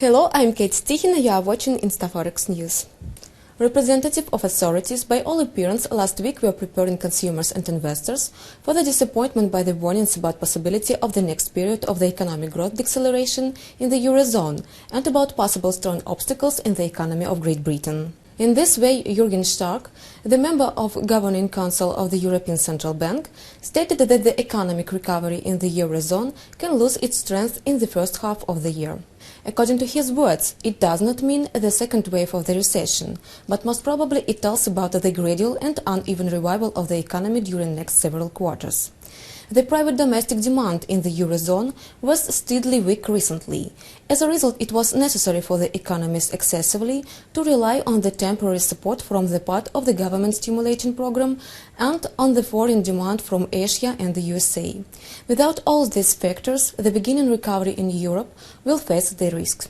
Hello, I'm Kate Stichina. You are watching InstaForex News. Representatives of authorities, by all appearance, last week were preparing consumers and investors for the disappointment by the warnings about possibility of the next period of the economic growth deceleration in the Eurozone and about possible strong obstacles in the economy of Great Britain. In this way, Jürgen Stark, the member of Governing Council of the European Central Bank, stated that the economic recovery in the Eurozone can lose its strength in the first half of the year. According to his words, it does not mean the second wave of the recession, but most probably it tells about the gradual and uneven revival of the economy during next several quarters. The private domestic demand in the Eurozone was steadily weak recently. As a result, it was necessary for the economies excessively to rely on the temporary support from the part of the government stimulating program and on the foreign demand from Asia and the USA. Without all these factors, the beginning recovery in Europe will face the risks.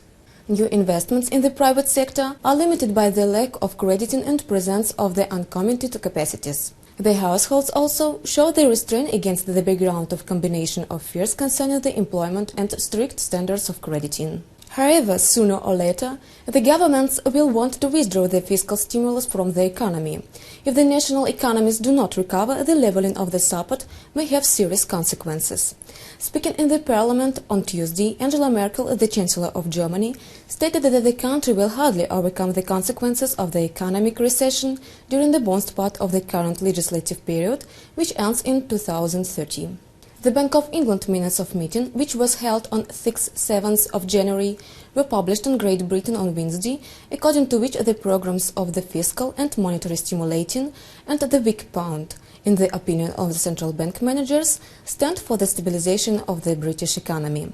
New investments in the private sector are limited by the lack of crediting and presence of the uncommitted capacities. The households also show their restraint against the background of combination of fears concerning the employment and strict standards of crediting. However, sooner or later, the governments will want to withdraw the fiscal stimulus from the economy. If the national economies do not recover, the leveling of the support may have serious consequences. Speaking in the parliament on Tuesday, Angela Merkel, the Chancellor of Germany, stated that the country will hardly overcome the consequences of the economic recession during the most part of the current legislative period, which ends in 2030. The Bank of England minutes of meeting, which was held on 6-7 of January, were published in Great Britain on Wednesday, according to which the programs of the fiscal and monetary stimulating and the weak pound, in the opinion of the central bank managers, stand for the stabilization of the British economy.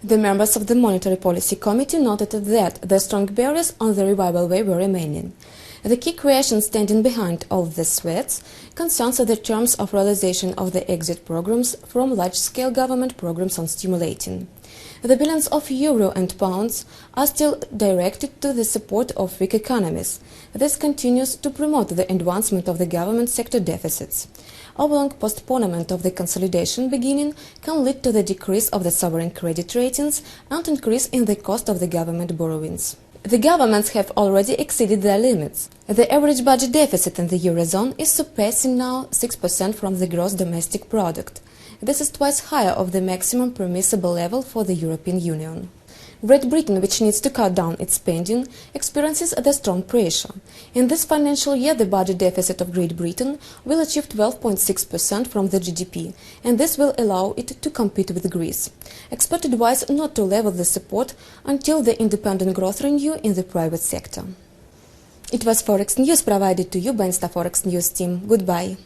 The members of the Monetary Policy Committee noted that the strong barriers on the revival way were remaining. The key question standing behind all these threats concerns the terms of realization of the exit programs from large-scale government programs on stimulating. The billions of euro and pounds are still directed to the support of weak economies. This continues to promote the advancement of the government sector deficits. Overlong postponement of the consolidation beginning can lead to the decrease of the sovereign credit ratings and increase in the cost of the government borrowings. The governments have already exceeded their limits. The average budget deficit in the Eurozone is surpassing now 6% from the gross domestic product. This is twice higher of the maximum permissible level for the European Union. Great Britain, which needs to cut down its spending, experiences the strong pressure. In this financial year, the budget deficit of Great Britain will achieve 12.6% from the GDP, and this will allow it to compete with Greece. Experts advise not to level the support until the independent growth renew in the private sector. It was Forex News provided to you by InstaForex News team. Goodbye.